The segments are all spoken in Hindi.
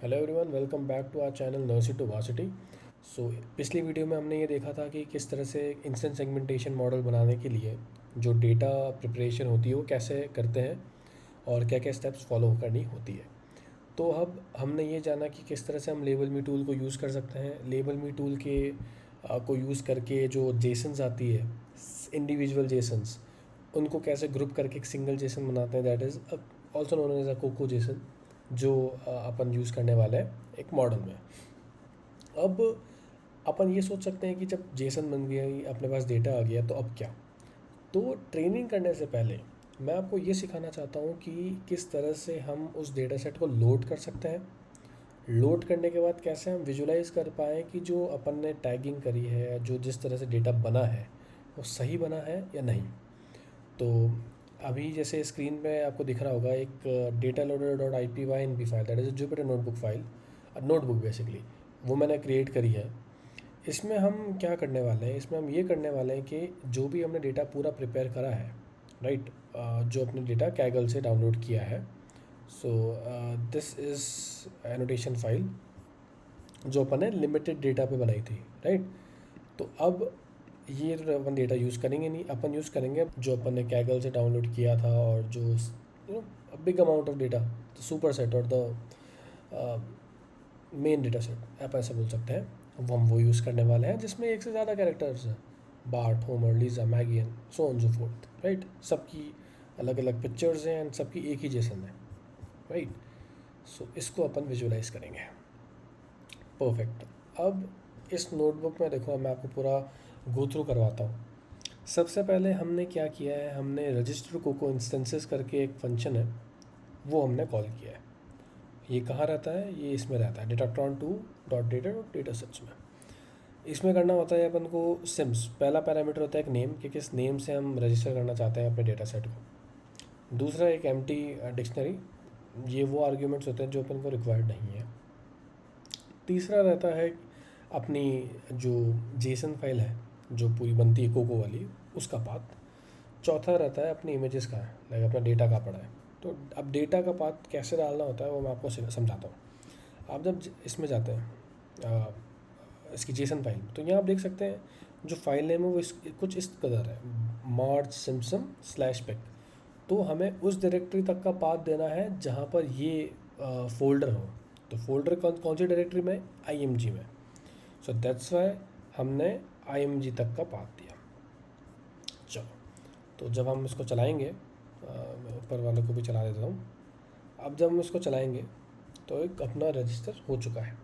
Hello everyone, welcome back to our channel nursery to varsity. So पिछली वीडियो में हमने ये देखा था कि किस तरह से इंस्टेंट सेगमेंटेशन मॉडल बनाने के लिए जो डेटा प्रिपरेशन होती है वो कैसे करते हैं और क्या क्या स्टेप्स फॉलो करनी होती है। तो अब हमने ये जाना कि किस तरह से हम लेबल मी टूल को यूज़ कर सकते हैं। लेबल मी टूल के को यूज़ करके जो जेसन्स आती है, इंडिविजुअल जेसन्स, उनको कैसे ग्रुप करके एक सिंगल जेसन बनाते हैं, that is also known as a COCO JSON, जो अपन यूज़ करने वाले हैं एक मॉडल में। अब अपन ये सोच सकते हैं कि जब जेसन बन गया, अपने पास डेटा आ गया, तो अब क्या। तो ट्रेनिंग करने से पहले मैं आपको ये सिखाना चाहता हूँ कि किस तरह से हम उस डेटा सेट को लोड कर सकते हैं। लोड करने के बाद कैसे हम विजुलाइज कर पाएँ कि जो अपन ने टैगिंग करी है, जो जिस तरह से डेटा बना है, वो सही बना है या नहीं। तो अभी जैसे स्क्रीन पे आपको दिख रहा होगा एक data loader dot I P Y N B file, that is Jupyter notebook file, notebook basically, वो मैंने क्रिएट करी है। इसमें हम क्या करने वाले हैं, इसमें हम ये करने वाले हैं कि जो भी हमने डेटा पूरा प्रिपेयर करा है, राइट, जो अपने डेटा कैगल से डाउनलोड किया है, so this is annotation file जो अपन ने लिमिटेड डेटा पे बनाई थी, राइट। तो अब ये अपन डेटा यूज़ करेंगे नहीं, अपन यूज़ करेंगे जो अपन ने कैगल से डाउनलोड किया था, और जो big amount of data, the super set और द मेन डेटा सेट आप ऐसा बोल सकते हैं, हम वो यूज़ करने वाले हैं जिसमें एक से ज़्यादा कैरेक्टर्स हैं, BART, Homer, Lisa, Maggi and so on so fourth, right. सबकी अलग अलग पिक्चर्स हैं एंड सबकी एक ही जेसन है, राइट। सो इसको अपन विजुलाइज करेंगे। परफेक्ट। अब इस नोटबुक में देखो, मैं आपको पूरा गो थ्रू करवाता हूँ। सबसे पहले हमने क्या किया है, हमने रजिस्टर कोको इंस्टेंसेस करके एक फंक्शन है, वो हमने कॉल किया है। ये कहाँ रहता है, ये इसमें रहता है, डेटाट्रॉन two dot data dot data sets में। इसमें करना होता है अपन को सिम्स। पहला पैरामीटर होता है एक नेम, कि किस नेम से हम रजिस्टर करना चाहते हैं अपने डेटा सेट को। दूसरा एक एम्प्टी डिक्शनरी, ये वो आर्ग्यूमेंट्स होते हैं जो अपन को रिक्वायर्ड नहीं है। तीसरा रहता है अपनी जो जेसन फाइल है जो पूरी बनती है कोको वाली, उसका पाथ। चौथा रहता है अपनी इमेजेस का है, लाइक अपना डेटा का पड़ा है। तो अब डेटा का पाथ कैसे डालना होता है वो मैं आपको समझाता हूँ। आप जब इसमें जाते हैं इसकी जेसन फाइल, तो यहाँ आप देख सकते हैं जो फाइल नेम है वो कुछ इस कदर है, मार्च सिम्पसन स्लैश पिक। तो हमें उस डायरेक्टरी तक का पाथ देना है जहाँ पर ये फोल्डर हो। तो फोल्डर कौन कौन सी डायरेक्टरी में, आई एम जी में। सो दैट्स वाई हमने आई एम जी तक का पाथ दिया। चलो, तो जब हम इसको चलाएंगे, मैं ऊपर वाले को भी चला देता हूँ। अब जब हम इसको चलाएंगे तो एक अपना रजिस्टर हो चुका है।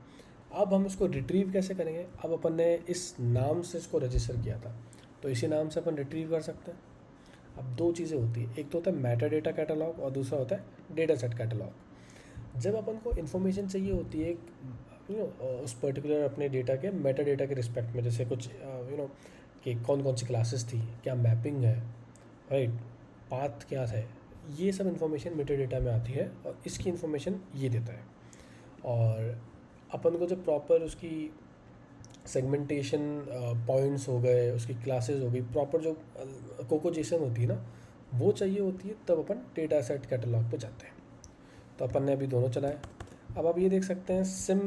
अब हम इसको रिट्रीव कैसे करेंगे। अब अपन ने इस नाम से इसको रजिस्टर किया था, तो इसी नाम से अपन रिट्रीव कर सकते हैं। अब दो चीज़ें होती है, एक तो होता है मेटा डेटा कैटलॉग और दूसरा होता है डेटा सेट कैटलॉग। जब अपन को इन्फॉर्मेशन चाहिए होती है उस पर्टिकुलर अपने डेटा के मेटा डेटा के रिस्पेक्ट में, जैसे कुछ कि कौन कौन सी क्लासेस थी, क्या मैपिंग है, राइट, पाथ क्या है, ये सब इन्फॉर्मेशन मेटा डेटा में आती है और इसकी इन्फॉर्मेशन ये देता है। और अपन को जब प्रॉपर उसकी सेगमेंटेशन पॉइंट्स हो गए, उसकी क्लासेस हो गई, प्रॉपर जो कोको जेसन होती है ना, वो चाहिए होती है, तब अपन डेटा सेट कैटलॉग पे जाते हैं। तो अपन ने अभी दोनों चलाए। अब आप ये देख सकते हैं सिम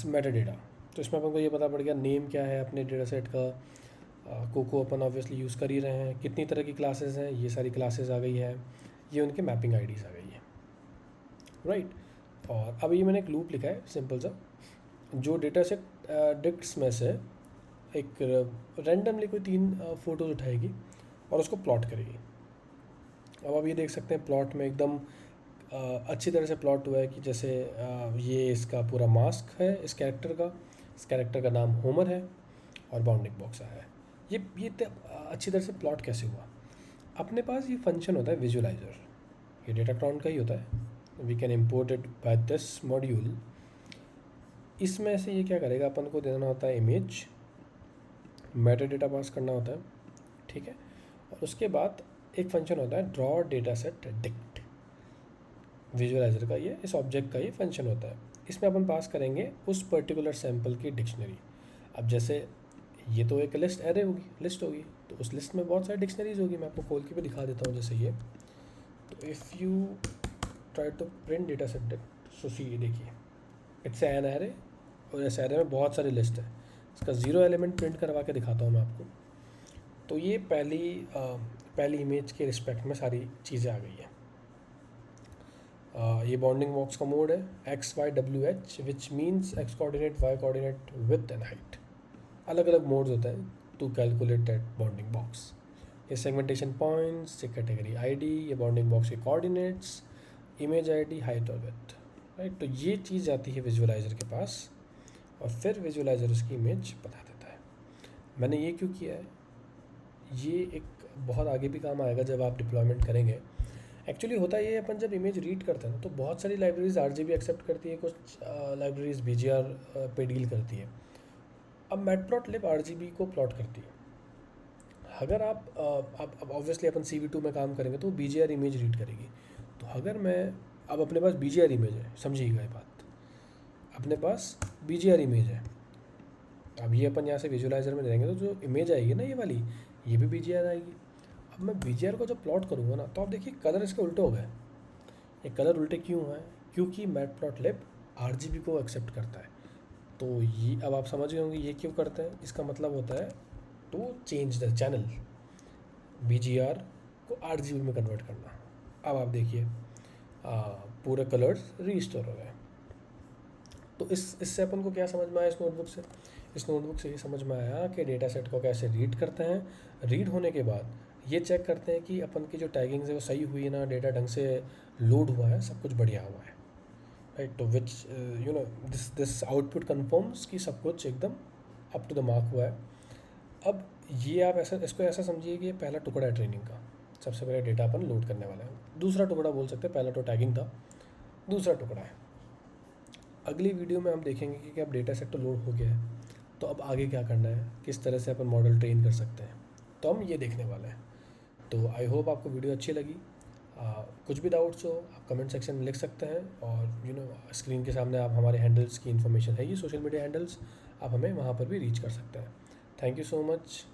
मेटा डेटा। तो इसमें अपन को ये पता पड़ गया नेम क्या है अपने डेटा सेट का। कोको अपन ऑब्वियसली यूज़ कर ही रहे हैं। कितनी तरह की क्लासेस हैं, ये सारी क्लासेस आ गई है, ये उनके मैपिंग आईडीज़ आ गई है, राइट। और अब ये मैंने एक लूप लिखा है सिंपल सा, जो डेटा सेट डिक्ट्स में से एक रैंडमली कोई तीन फ़ोटोज़ उठाएगी और उसको प्लॉट करेगी। अब आप ये देख सकते हैं प्लॉट में एकदम अच्छी तरह से प्लॉट हुआ है कि जैसे ये इसका पूरा मास्क है इस कैरेक्टर का नाम होमर है और बाउंडिंग बॉक्स आया है। अच्छी तरह से प्लॉट कैसे हुआ। अपने पास ये फंक्शन होता है विजुलाइजर, ये डेटाट्रॉन का ही होता है। We can import it by this module. इसमें से ये क्या करेगा, अपन को देना होता है इमेज, मेटा डेटा पास करना होता है, ठीक है। और उसके बाद एक फंक्शन होता है draw data set dict. Visualiser का ये, इस ऑब्जेक्ट का ये फंक्शन होता है। इसमें अपन पास करेंगे उस पर्टिकुलर सैम्पल की डिक्शनरी। अब जैसे ये तो एक लिस्ट होगी, तो उस लिस्ट में बहुत सारी डिक्शनरीज होगी। मैं आपको खोल के भी दिखा देता हूँ, जैसे ये। तो if you try to print data set dict, so see, ये देखिए इट्स एन एरे, और इस एरे में बहुत सारी लिस्ट है। इसका 0 एलिमेंट प्रिंट करवा के दिखाता हूँ मैं आपको। तो ये पहली इमेज के रिस्पेक्ट में सारी चीज़ें आ गई हैं। ये बॉन्डिंग बॉक्स का मोड है XYWH, which means X coordinate, Y coordinate, width and height. अलग अलग मोड्स होते हैं to calculate that bounding box. ये सेगमेंटेशन पॉइंट्स, ये कैटेगरी आईडी, ये बॉन्डिंग बॉक्स के कोऑर्डिनेट्स, इमेज आईडी, हाइट और विड्थ, राइट। तो ये चीज़ आती है विजुअलाइज़र के पास, और फिर विजुअलाइज़र उसकी इमेज बता देता है। मैंने ये क्यों किया है, ये एक बहुत आगे भी काम आएगा जब आप डिप्लॉयमेंट करेंगे। एक्चुअली होता ये है, अपन जब इमेज रीड करते हैं ना, तो बहुत सारी लाइब्रेरीज RGB एक्सेप्ट करती है, कुछ लाइब्रेरीज BGR पे डील करती है। अब मैटप्लॉटलिब RGB को प्लॉट करती है। अगर अब ऑब्वियसली अपन CV2 में काम करेंगे तो BGR इमेज रीड करेगी। तो अगर मैं अब अपने पास BGR इमेज है, समझिएगा ये बात, अपने पास BGR इमेज है। अब ये अपन यहाँ से विजुअलाइजर में देंगे तो जो इमेज आएगी ना ये वाली, ये भी BGR आएगी। अब मैं BGR को जब प्लॉट करूँगा ना, तो आप देखिए कलर इसके उल्टे हो गए। ये कलर उल्टे क्यों हैं? क्योंकि मैटप्लॉटलिब RGB को एक्सेप्ट करता है। तो ये अब आप समझ गए होंगे ये क्यों करते हैं। इसका मतलब होता है to change the channel, BGR को RGB में कन्वर्ट करना। अब आप देखिए पूरे कलर्स रीस्टोर हो गए। तो इससे अपन को क्या समझ में आया इस नोटबुक से ये समझ में आया कि डेटा सेट को कैसे रीड करते हैं। रीड होने के बाद ये चेक करते हैं कि अपन की जो टैगिंग्स है वो सही हुई है ना, डेटा ढंग से लोड हुआ है, सब कुछ बढ़िया हुआ है, राइट। तो विच दिस आउटपुट कन्फर्म्स कि सब कुछ एकदम अप टू द मार्क हुआ है। अब ये आप इसको ऐसा समझिए कि ये पहला टुकड़ा है ट्रेनिंग का। सबसे पहले डेटा अपन लोड करने वाला है। दूसरा टुकड़ा बोल सकते हैं, पहला तो टैगिंग था, दूसरा टुकड़ा है। अगली वीडियो में हम देखेंगे कि अब डेटा सेट तो लोड हो गया है, तो अब आगे क्या करना है, किस तरह से अपन मॉडल ट्रेन कर सकते हैं, तो हम ये देखने वाले हैं। तो आई होप आपको वीडियो अच्छी लगी। कुछ भी डाउट्स हो आप कमेंट सेक्शन में लिख सकते हैं, और स्क्रीन के सामने आप हमारे हैंडल्स की इन्फॉर्मेशन है, ये सोशल मीडिया हैंडल्स, आप हमें वहाँ पर भी रीच कर सकते हैं। Thank you so much.